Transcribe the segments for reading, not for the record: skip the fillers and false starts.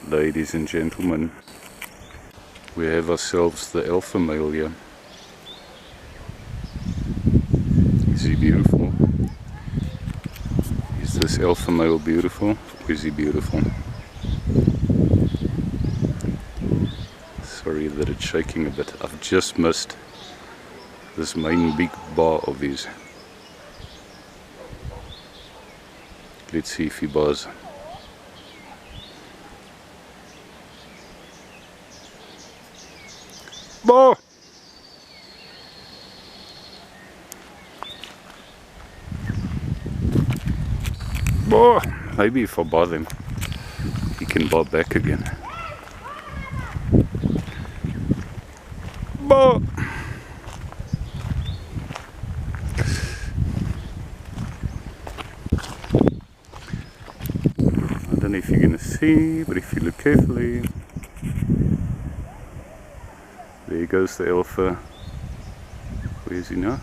Ladies and gentlemen, we have ourselves the alpha male here. Is he beautiful? Is this alpha male beautiful? Or is he beautiful? Sorry that it's shaking a bit. I've just missed this main big bar of his. Let's see if he bars. Bar! Bar! Maybe if I bar them, he can bar back again. Bar! I don't know if you're going to see, but if you look carefully, there goes the alpha. Where is he now?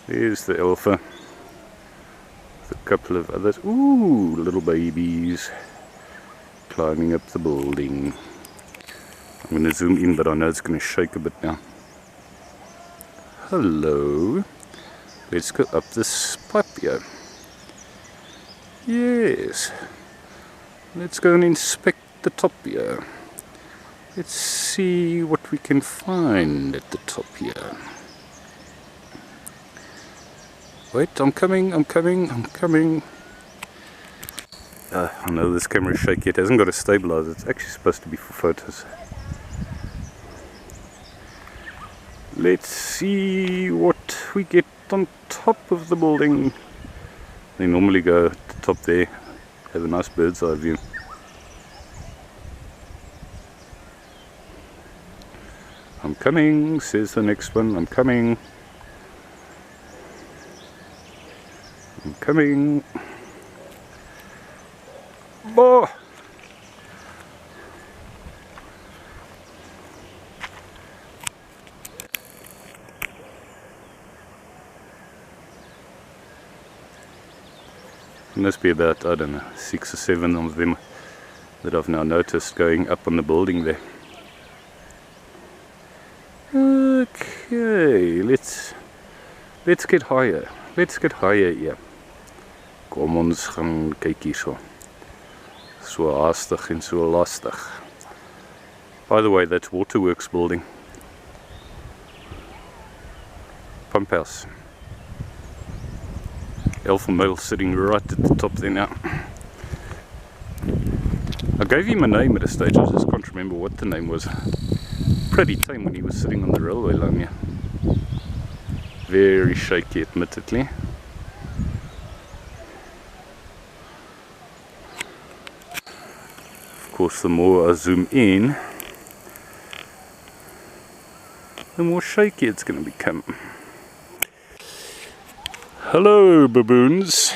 There's the alpha. With a couple of others. Ooh, little babies climbing up the building. I'm going to zoom in, but I know it's going to shake a bit now. Hello. Let's go up this pipe here. Yes. Let's go and inspect the top here. Let's see what we can find at the top here. Wait, I'm coming. I know this camera is shaky. It hasn't got a stabilizer. It's actually supposed to be for photos. Let's see what we get on top of the building. They normally go at the top there, have a nice bird's eye view. I'm coming, says the next one. I'm coming. I'm coming. Oh! Must be about, I don't know, 6 or 7 of them that I've now noticed going up on the building there. Okay, let's get higher. Let's get higher here. Kom ons gaan kyk hierso. So haastig en so lastig. By the way, that's Waterworks building. Pump house. Alpha male sitting right at the top there now. I gave him a name at a stage, I just can't remember what the name was. Pretty tame when he was sitting on the railway line here. Very shaky, admittedly. Of course, the more I zoom in, the more shaky it's going to become. Hello, baboons.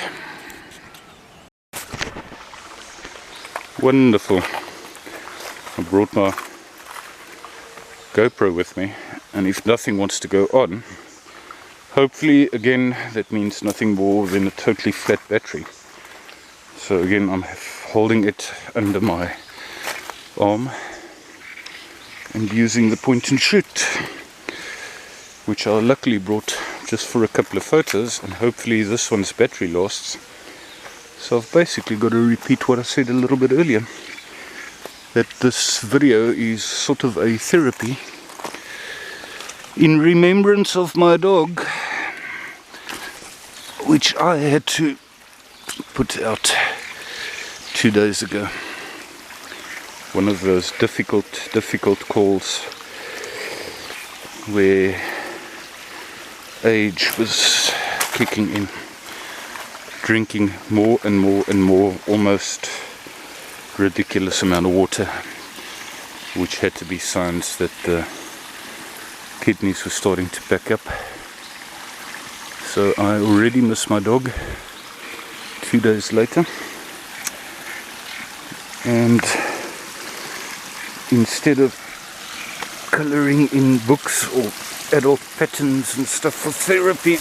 Wonderful. I brought my GoPro with me, and if nothing wants to go on, hopefully again that means nothing more than a totally flat battery. So again, I'm holding it under my arm and using the point and shoot, which I luckily brought just for a couple of photos, and hopefully this one's battery lasts. So I've basically got to repeat what I said a little bit earlier, that this video is sort of a therapy in remembrance of my dog, which I had to put out 2 days ago. One of those difficult calls where age was kicking in, drinking more and more, almost ridiculous amount of water, which had to be signs that the kidneys were starting to back up. So I already miss my dog 2 days later, and instead of colouring in books or adult patterns and stuff for therapy,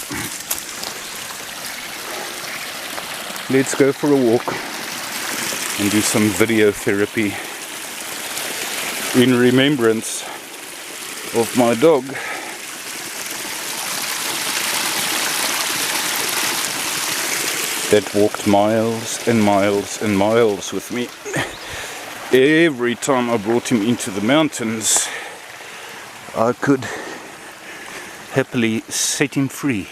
let's go for a walk and do some video therapy in remembrance of my dog. That walked miles and miles and miles with me. Every time I brought him into the mountains, I could happily set him free.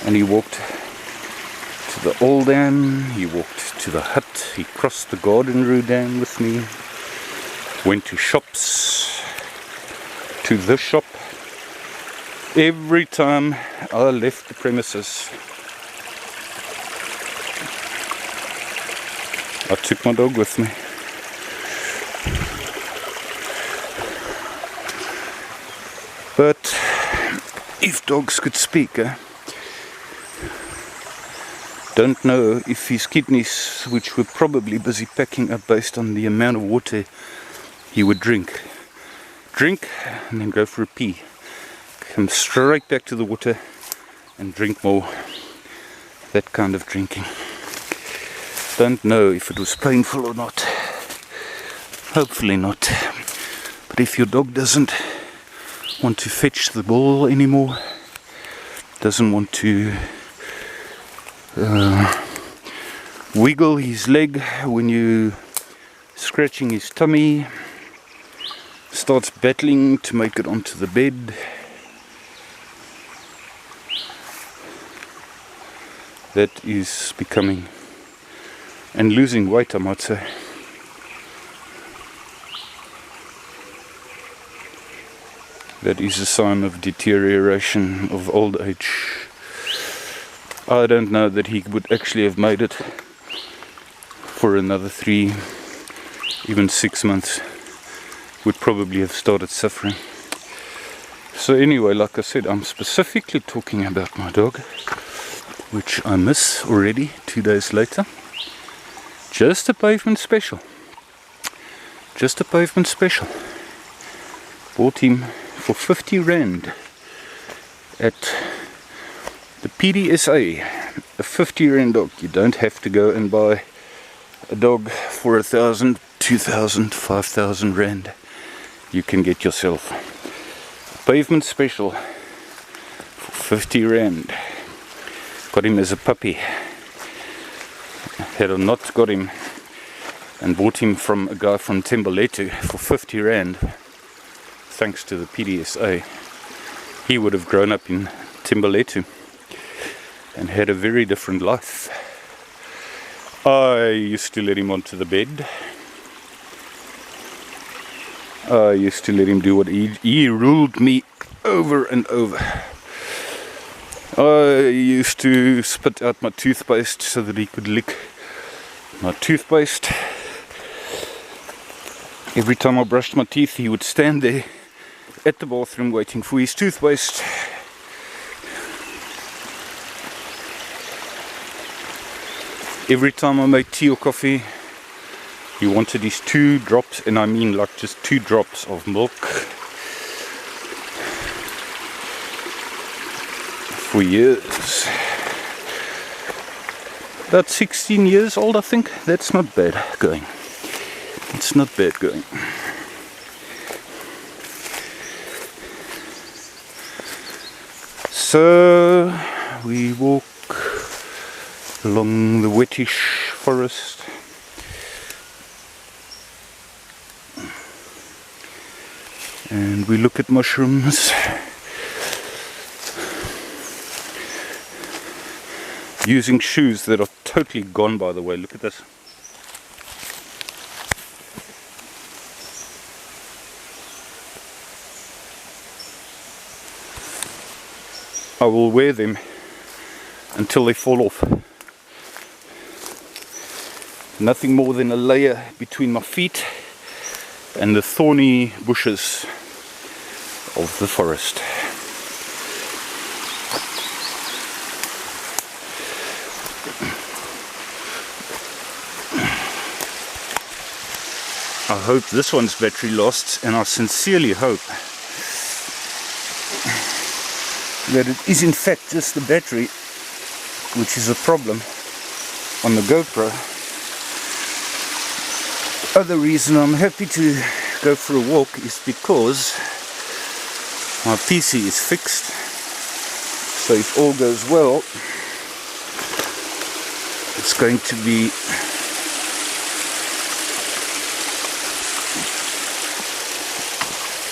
And he walked to the old dam, he walked to the hut, he crossed the garden route dam with me, went to shops, to the shop. Every time I left the premises, I took my dog with me. But if dogs could speak, don't know if his kidneys, which were probably busy packing up based on the amount of water he would drink and then go for a pee, come straight back to the water and drink more. That kind of drinking. Don't know if it was painful or not. Hopefully not. But if your dog doesn't want to fetch the ball anymore, doesn't want to wiggle his leg when you scratching his tummy, starts battling to make it onto the bed, that is becoming and losing weight, I might say. That is a sign of deterioration, of old age. I don't know that he would actually have made it for another 3, even 6 months. Would probably have started suffering. So anyway, like I said, I'm specifically talking about my dog, which I miss already 2 days later. Just a pavement special. Just a pavement special. Bought him for 50 Rand at the PDSA. A 50 Rand dog. You don't have to go and buy a dog for 1,000, 2,000, 5,000 Rand. You can get yourself a pavement special for 50 Rand. Got him as a puppy. Had I not got him and bought him from a guy from Timberletu for 50 Rand, thanks to the PDSA, he would have grown up in Timberletu and had a very different life. I used to let him onto the bed. I used to let him do what he ruled me over and over. I used to spit out my toothpaste so that he could lick my toothpaste. Every time I brushed my teeth, he would stand there at the bathroom waiting for his toothpaste. Every time I made tea or coffee, he wanted his 2 drops, and I mean like just 2 drops of milk. For years. About 16 years old, I think. That's not bad going. It's not bad going. So we walk along the wettish forest. And we look at mushrooms. Using shoes that are totally gone, by the way. Look at this. I will wear them until they fall off. Nothing more than a layer between my feet and the thorny bushes of the forest. I hope this one's battery lasts, and I sincerely hope that it is in fact just the battery which is a problem on the GoPro. Other reason I'm happy to go for a walk is because my PC is fixed, so if all goes well, it's going to be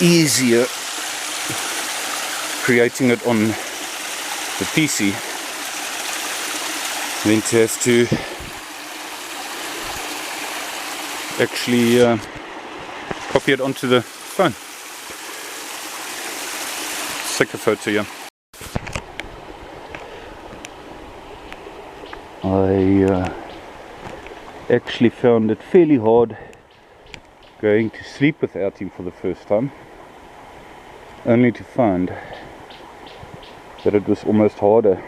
easier creating it on the PC than to have to actually copy it onto the phone. Take a photo here. I actually found it fairly hard going to sleep without him for the first time, only to find that it was almost harder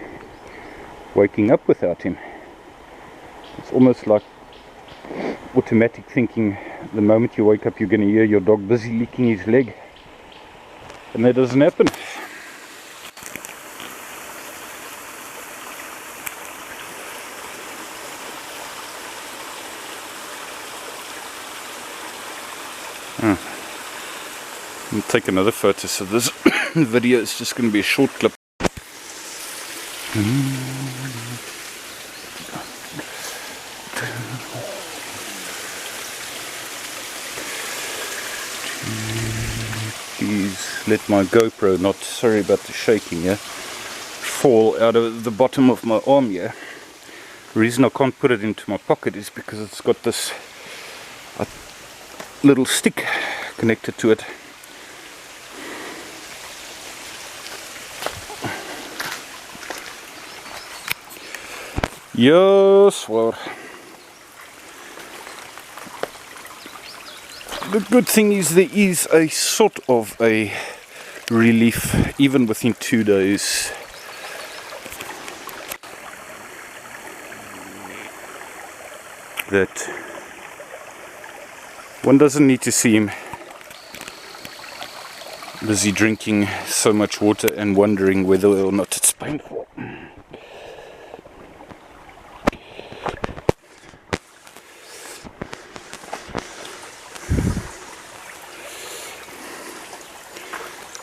waking up without him. It's almost like automatic thinking. The moment you wake up, you're going to hear your dog busy licking his leg, and that doesn't happen. I'll take another photo, so this video is just going to be a short clip. Please let my GoPro, not sorry about the shaking here, fall out of the bottom of my arm here. The reason I can't put it into my pocket is because it's got this little stick connected to it. Yes, well, the good thing is there is a sort of a relief even within 2 days. That one doesn't need to see him busy drinking so much water and wondering whether or not it's painful.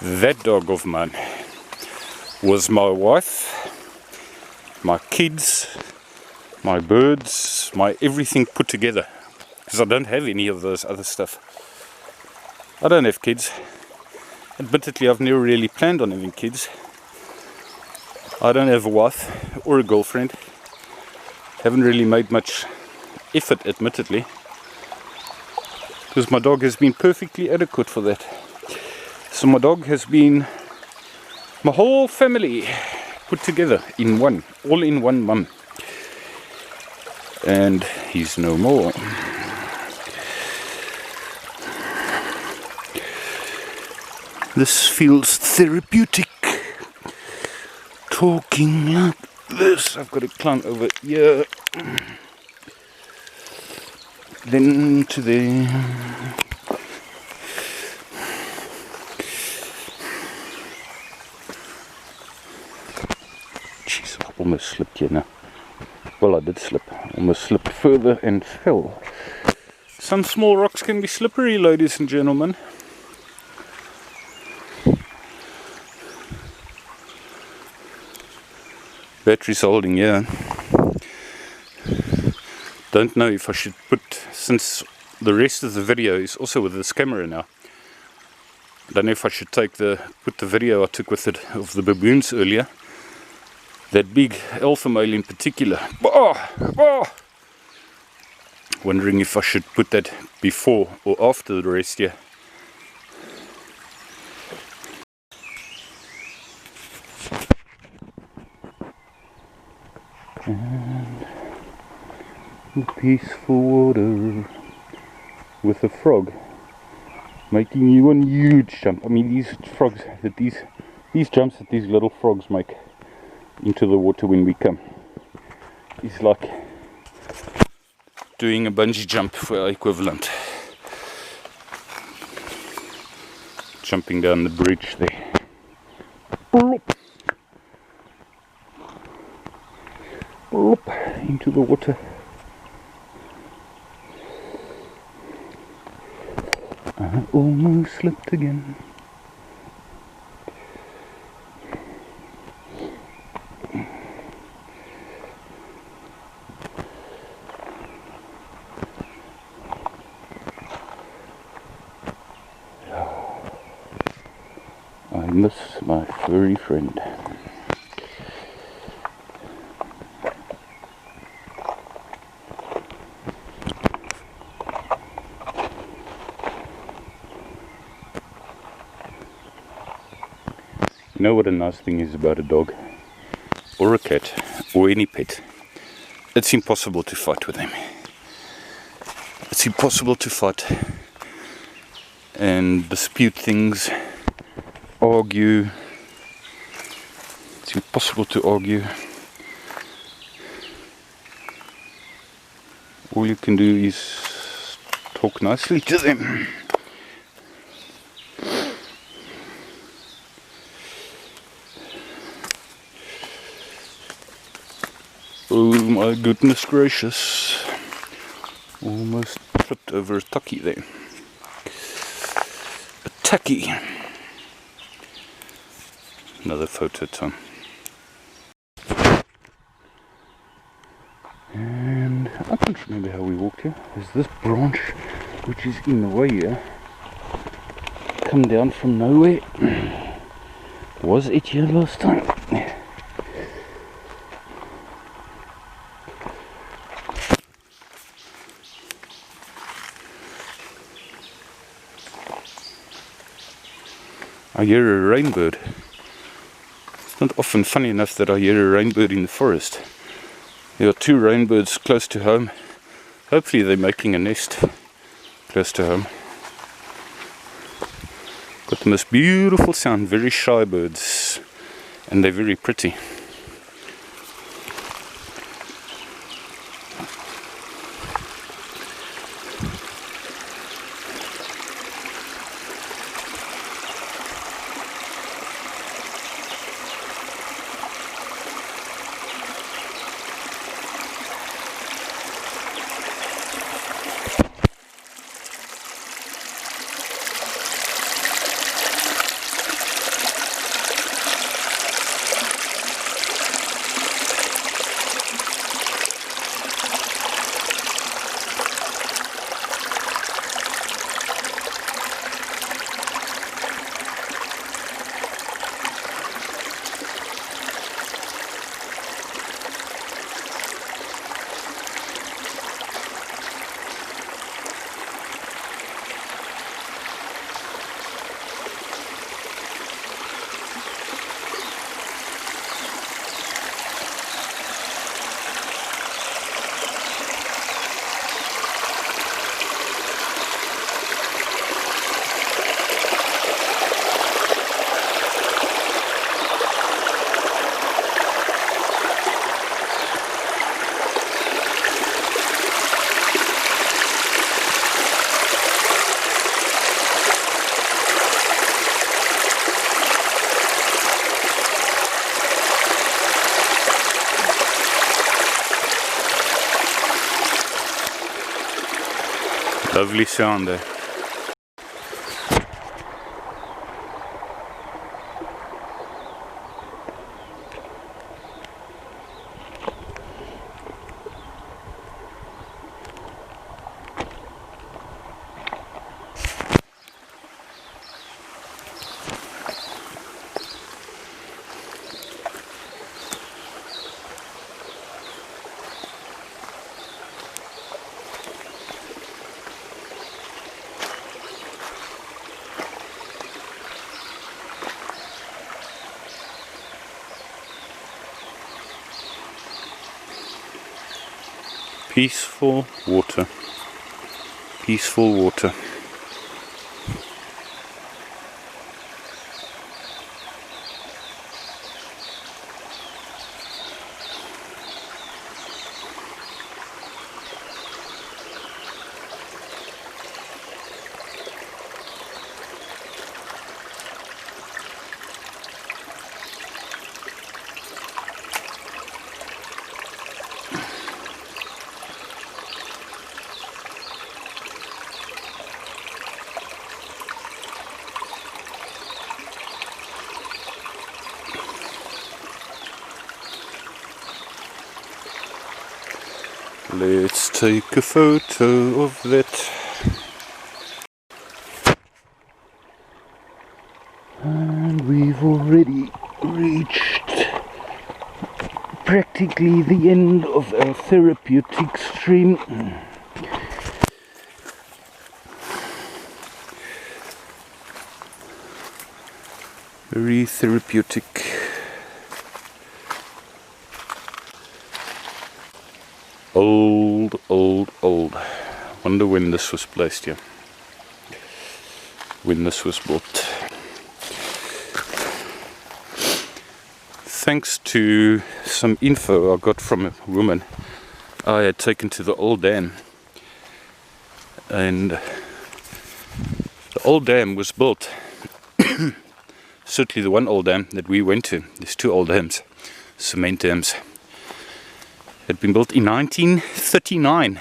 That dog of mine was my wife, my kids, my birds, my everything put together. Because I don't have any of those other stuff. I don't have kids. Admittedly, I've never really planned on having kids. I don't have a wife or a girlfriend. Haven't really made much effort, admittedly. Because my dog has been perfectly adequate for that. So my dog has been my whole family put together in one, all in one mum. And he's no more. This feels therapeutic. Talking like this. I've got to climb over here. Then to there. Jeez, I almost slipped here now. Well, I did slip. Almost slipped further and fell. Some small rocks can be slippery, ladies and gentlemen. Battery's holding, yeah. Don't know if I should put, since the rest of the video is also with this camera now, don't know if I should put the video I took with it of the baboons earlier. That big alpha male in particular. Wondering if I should put that before or after the rest here. And the peaceful water with a frog making you a huge jump. I mean, these frogs, these jumps that these little frogs make into the water when we come is like doing a bungee jump for our equivalent. Jumping down the bridge there. Whoop, into the water. I almost slipped again. I miss my furry friend. You know what a nice thing is about a dog, or a cat, or any pet? It's impossible to fight with them. It's impossible to fight and dispute things, argue. It's impossible to argue. All you can do is talk nicely to them. Oh my goodness gracious. Almost tripped over a tucky there. A tacky. Another photo time. And I can't remember how we walked here. There's this branch which is in the way here. Come down from nowhere. Was it here last time? I hear a rainbird. It's not often, funny enough, that I hear a rainbird in the forest. There are two rainbirds close to home. Hopefully they're making a nest close to home. Got the most beautiful sound, very shy birds, and they're very pretty. Lovely sound there. Peaceful water. Peaceful water. Let's take a photo of that. And we've already reached practically the end of our therapeutic stream. Very therapeutic. Old. Wonder when this was placed here. When this was built. Thanks to some info I got from a woman I had taken to the old dam. And the old dam was built, certainly the one old dam that we went to, there's two old dams, cement dams, had been built in 1939,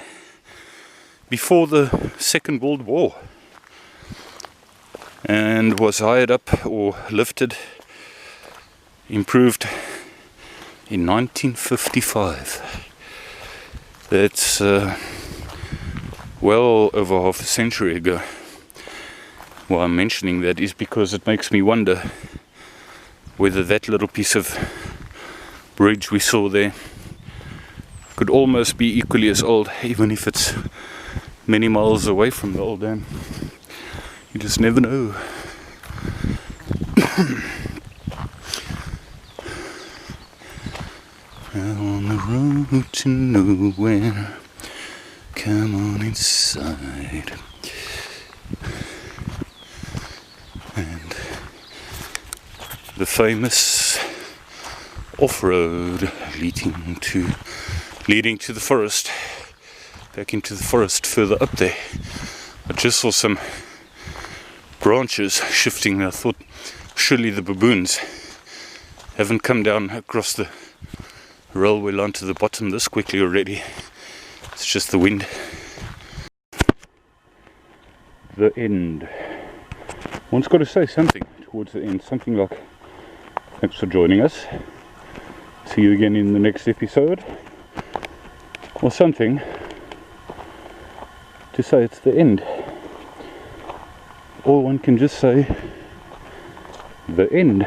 before the Second World War, and was hired up or lifted, improved in 1955. That's well over half a century ago. Why I'm mentioning that is because it makes me wonder whether that little piece of bridge we saw there could almost be equally as old, even if it's many miles away from the old dam. You just never know. On the road to nowhere, come on inside. And the famous off-road leading to the forest, back into the forest further up there. I just saw some branches shifting. I thought surely the baboons haven't come down across the railway line to the bottom this quickly already. It's just the wind. The end. One's got to say something towards the end, something like thanks for joining us, see you again in the next episode, or something to say it's the end. Or one can just say the end.